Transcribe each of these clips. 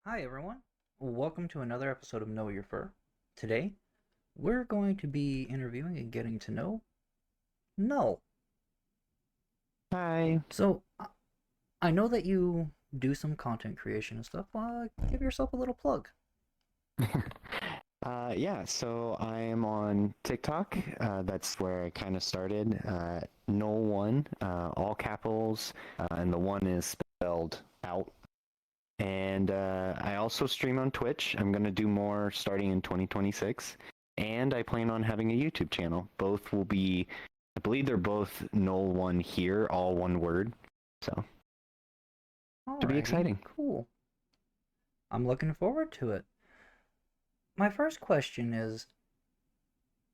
Hi everyone, welcome to another episode of Know Your Fur. Today, we're going to be interviewing and getting to know Null. Hi. So, I know that you do some content creation and stuff. Give yourself a little plug. Yeah, so I am on TikTok. That's where I kind of started. NullOne, all capitals, and the one is spelled out. And I also stream on Twitch. I'm going to do more starting in 2026. And I plan on having a YouTube channel. Both will be, I believe they're both NullOne here, all one word. So, should be Alrighty, exciting. cool. I'm looking forward to it. My first question is,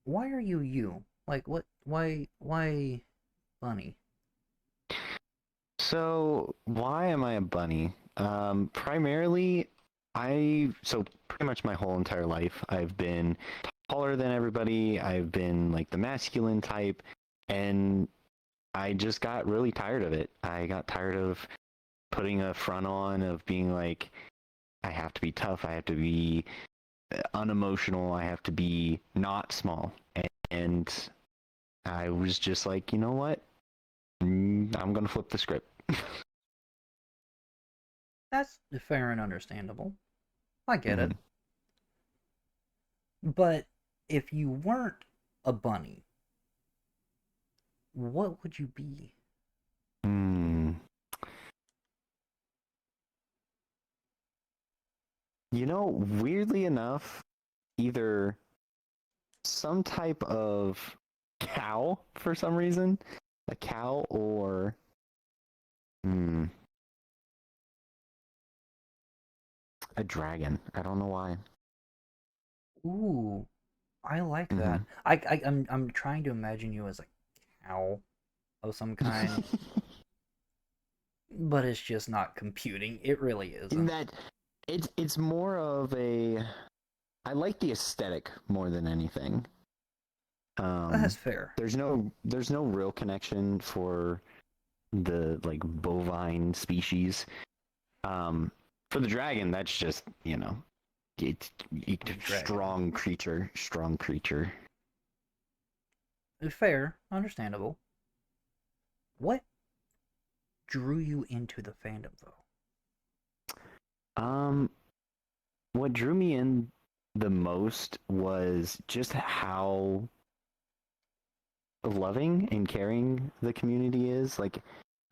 why are you you? Like, what? Why bunny? So why am I a bunny? Primarily, so pretty much my whole entire life, I've been taller than everybody. I've been like the masculine type, and I just got really tired of it. I got tired of putting a front on, of being like, I have to be tough, I have to be unemotional, I have to be not small. And I was just like, you know what? I'm gonna flip the script. That's fair and understandable. I get it. Mhm. But if you weren't a bunny, what would you be? Hmm. Weirdly enough, either some type of cow for some reason, a cow, or hmm, a dragon. I don't know why. Ooh, I like Hmm. that. I'm trying to imagine you as a cow of some kind, but it's just not computing. It really In isn't. that, it's more of a. I like the aesthetic more than anything. That's Um, fair. there's no real connection for the like bovine species. Um, for the dragon, that's just it's Dragon. strong creature. Fair, understandable. What drew you into the fandom, though? Um, what drew me in the most was just how loving and caring the community is. Like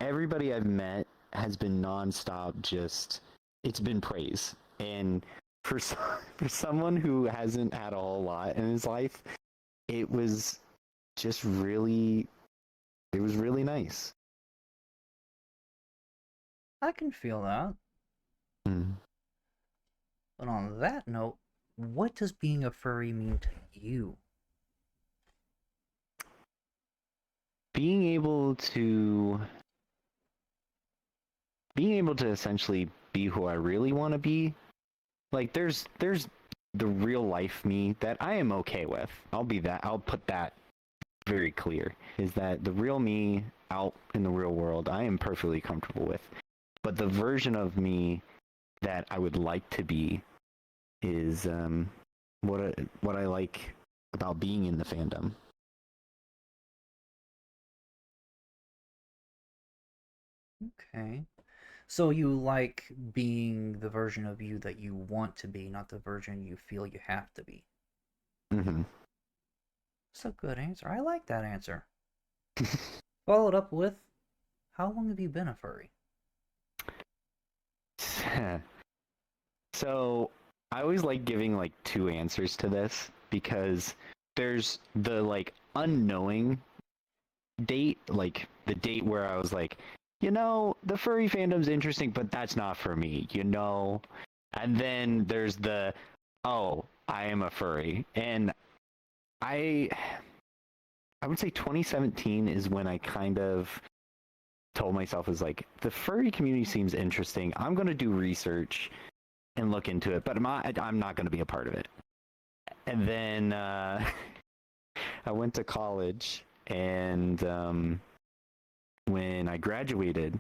everybody I've met has been nonstop. Just it's been praise, and for for someone who hasn't had a whole lot in his life, it was just really it was really nice. I can feel that. Mm. But on that note, what does being a furry mean to you? Being able to being able to essentially be who I really want to be. Like there's the real life me that I am okay with. I'll put that very clear. Is that the real me out in the real world I am perfectly comfortable with. But the version of me that I would like to be is what I like about being in the fandom. Okay. So you like being the version of you that you want to be, not the version you feel you have to be. Hmm. That's a good answer. I like that answer. Followed up with, how long have you been a furry? So I always like giving like two answers to this because there's the like unknowing date, like the date where I was like, the furry fandom's interesting, but that's not for me. And then there's the, oh, I am a furry. And I I would say 2017 is when I kind of told myself is like the furry community seems interesting. I'm going to do research and look into it, but I'm not going to be a part of it. And then I went to college, and when I graduated,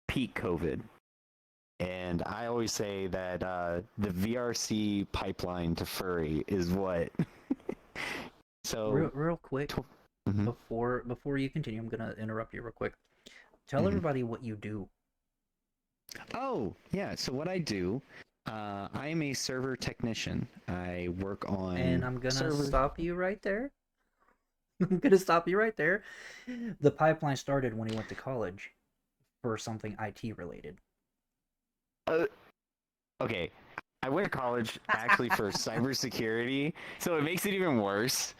peak COVID, and and I always say that the VRC pipeline to furry is what. So, Real quick, mm-hmm, before you continue, I'm gonna interrupt you real quick. Tell mm-hmm. everybody what you do. Oh, yeah. So what I do, I am a server technician. I work And on I'm gonna server. stop you right there. I'm gonna stop you right there. The pipeline started when he went to college for something IT related. Uh, okay, I went to college actually for cybersecurity, so it makes it even worse.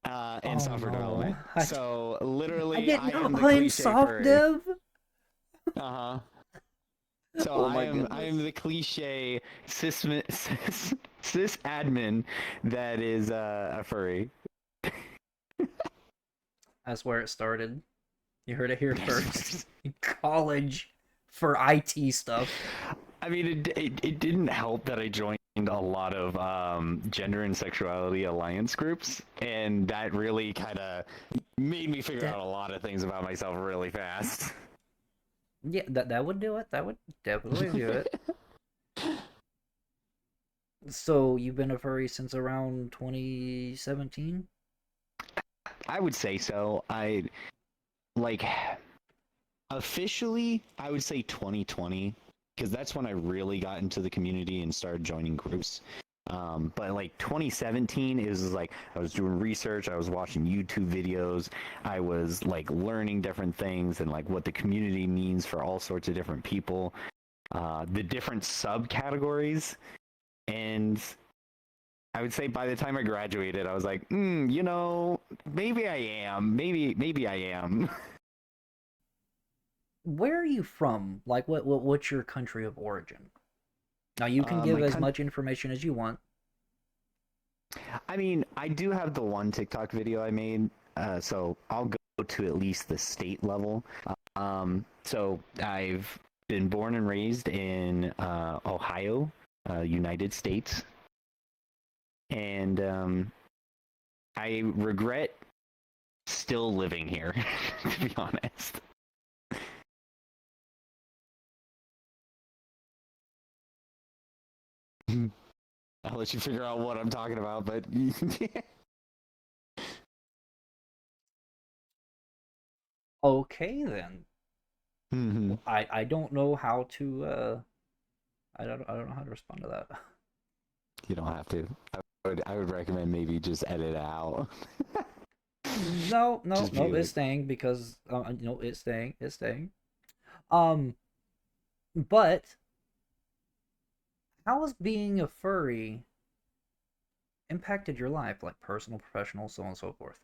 And Oh software no. development. So I literally, didn't I know am the I'm cliche soft furry. dev. Uh huh. So Oh I my am goodness. the cliche cis admin that is a furry. That's where it started. You heard it here first. College for IT stuff. I mean, it didn't help that I joined a lot of gender and sexuality alliance groups, and that really kind of made me figure That out a lot of things about myself really fast. yeah, that would do it. That would definitely do it. So you've been a furry since around 2017? I would say so. I like officially, I would say 2020 because that's when I really got into the community and started joining groups. But like 2017 is like I was doing research, I was watching YouTube videos, I was like learning different things and like what the community means for all sorts of different people, the different subcategories, and I would say by the time I graduated, I was like, maybe I am, maybe I am. Where are you from? Like what's your country of origin? Now you can give My as con- much information as you want. I mean, I do have the one TikTok video I made, so I'll go to at least the state level. So I've been born and raised in Ohio, United States, and I regret still living here, to be honest. I'll let you figure out what I'm talking about, but Okay then. Mhm. I don't know how to I don't know how to respond to that. You don't have to. I would recommend maybe just edit it out. No, no, Just be no, it's like, staying because it's staying. Um, but how has being a furry impacted your life, like personal, professional, so on and so forth?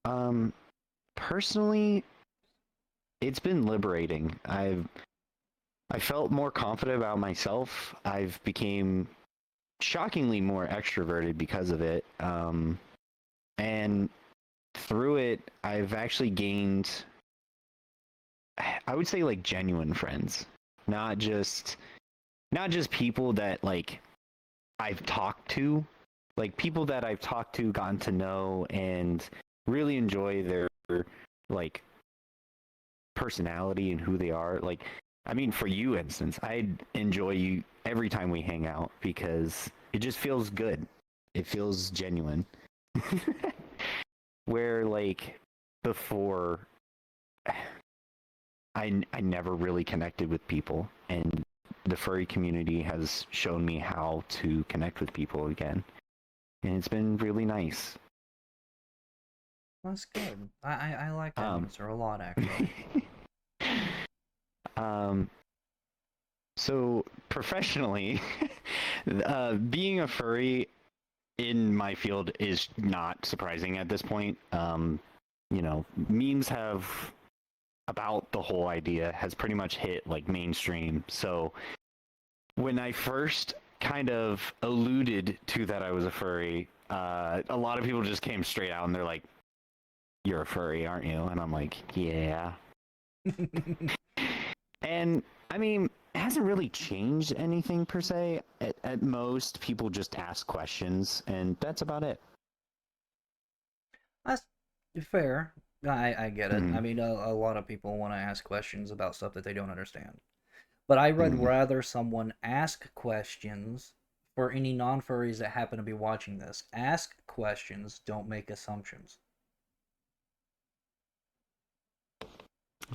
um, personally, it's been liberating. I felt more confident about myself. I've became shockingly more extroverted because of it. And through it, I've actually gained, I would say, like genuine friends, not just not just people that like I've talked to, like people that I've talked to, gotten to know, and really enjoy their like personality and who they are. Like, I mean, for you, instance, I enjoy you every time we hang out because it just feels good. It feels genuine. Where like before, I never really connected with people, and the furry community has shown me how to connect with people again, and it's been really nice. That's good. I like that Um, answer a lot, actually. um, so professionally, being a furry in my field is not surprising at this point. Memes have about the whole idea has pretty much hit like mainstream. So when I first kind of alluded to that I was a furry, a lot of people just came straight out and they're like, "You're a furry, aren't you?" And I'm like, "Yeah." And I mean, it hasn't really changed anything per se. At most, people just ask questions, and that's about it. That's fair. I get it. Hmm. I mean, a lot of people want to ask questions about stuff that they don't understand. But I would Mm. rather someone ask questions for any non-furries that happen to be watching this. Ask questions, don't make assumptions.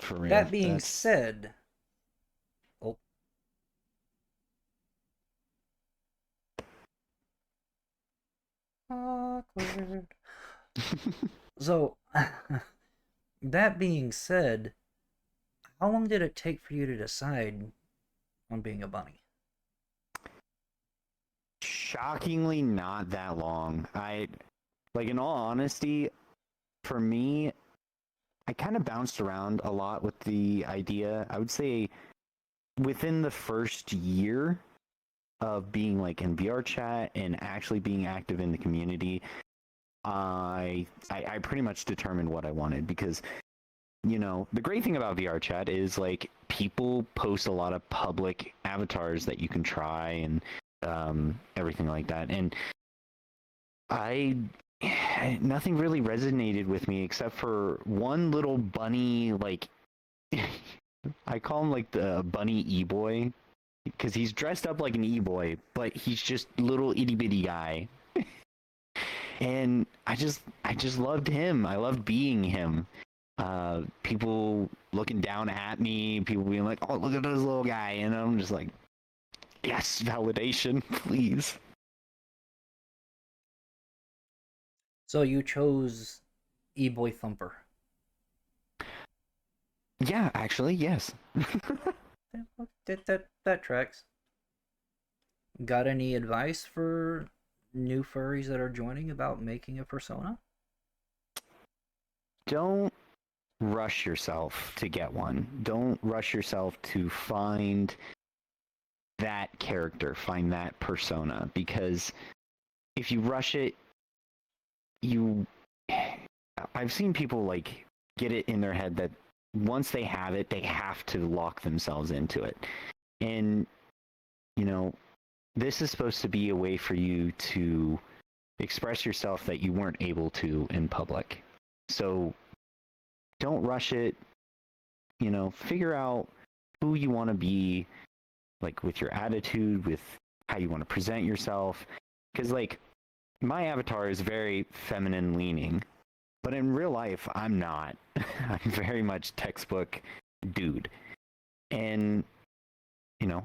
For real, That being that's said, oh, awkward. So, that being said, how long did it take for you to decide on being a bunny? shockingly not that long. I like, in all honesty, for me, I kind of bounced around a lot with the idea. I would say within the first year of being like in VR chat and actually being active in the community, I pretty much determined what I wanted, because the great thing about VR chat is like people post a lot of public avatars that you can try, and everything like that. And I nothing really resonated with me except for one little bunny, like I call him like the bunny e-boy, because he's dressed up like an e-boy, but he's just little itty bitty guy. And I just loved him. I loved being him. People looking down at me, people being like, "Oh, look at this little guy," and I'm just like, "Yes, validation, please." So you chose E-Boy Thumper. Yeah, actually, yes. That tracks. Got any advice for new furries that are joining about making a persona? Don't rush yourself to get one. Don't rush yourself to find that character, find that persona, because if you rush it, you I've seen people like get it in their head that once they have it, they have to lock themselves into it. And you know, this is supposed to be a way for you to express yourself that you weren't able to in public. So don't rush it. Figure out who you want to be, like with your attitude, with how you want to present yourself. Because, like, my avatar is very feminine leaning, but in real life, I'm not. I'm very much textbook dude. And,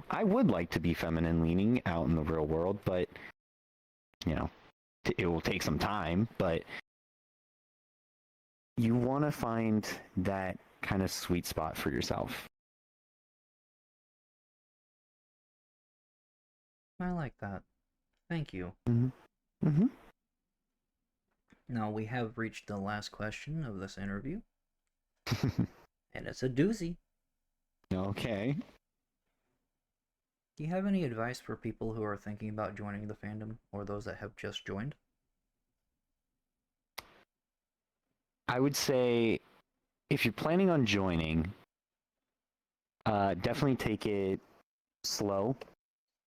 I would like to be feminine leaning out in the real world, but, you know, it will take some time. But you want to find that kind of sweet spot for yourself. I like that. Thank you. Mm-hmm. Mm-hmm. Now we have reached the last question of this interview, and it's a doozy. Okay. Do you have any advice for people who are thinking about joining the fandom or those that have just joined? I would say if you're planning on joining, definitely take it slow.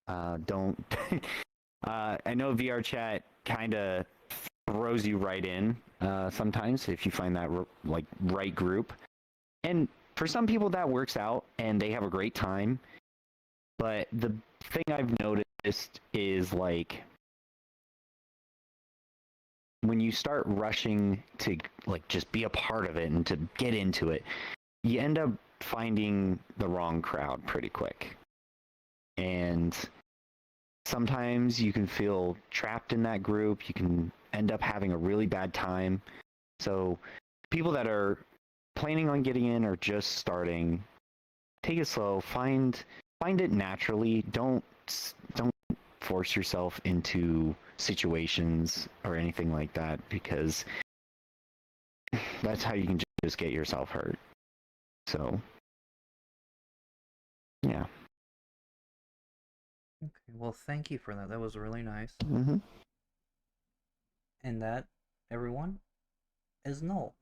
Don't. I know VR chat kind of throws you right in sometimes if you find that like right group. And for some people that works out and they have a great time. But the thing I've noticed is like when you start rushing to like just be a part of it and to get into it, you end up finding the wrong crowd pretty quick. And sometimes you can feel trapped in that group. You can end up having a really bad time. So people that are planning on getting in or just starting, take it slow. Find it naturally. Don't force yourself into situations or anything like that, because that's how you can just get yourself hurt. So, yeah. Okay, well, thank you for that. That was really nice. Mm-hmm. And that, everyone, is Null.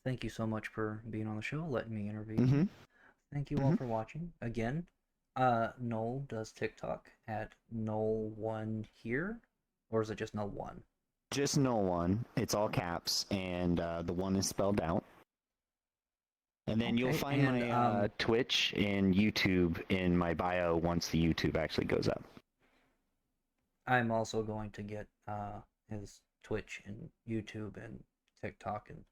Thank you so much for being on the show, letting me interview you. Mm-hmm. Thank you all Mm-hmm. for watching. Again, Null does TikTok at NullOne here, or is it just NullOne? Just NullOne. It's all caps, and the one is spelled out. And then you'll Okay, find and my Twitch and YouTube in my bio once the YouTube actually goes up. I'm also going to get his Twitch and YouTube and TikTok, and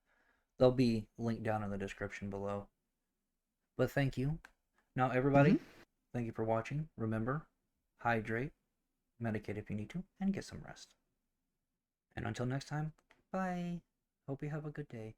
they'll be linked down in the description below. But thank you. Now, everybody, thank you for watching. Remember, hydrate, medicate if you need to, and get some rest. And until next time, bye. Hope you have a good day.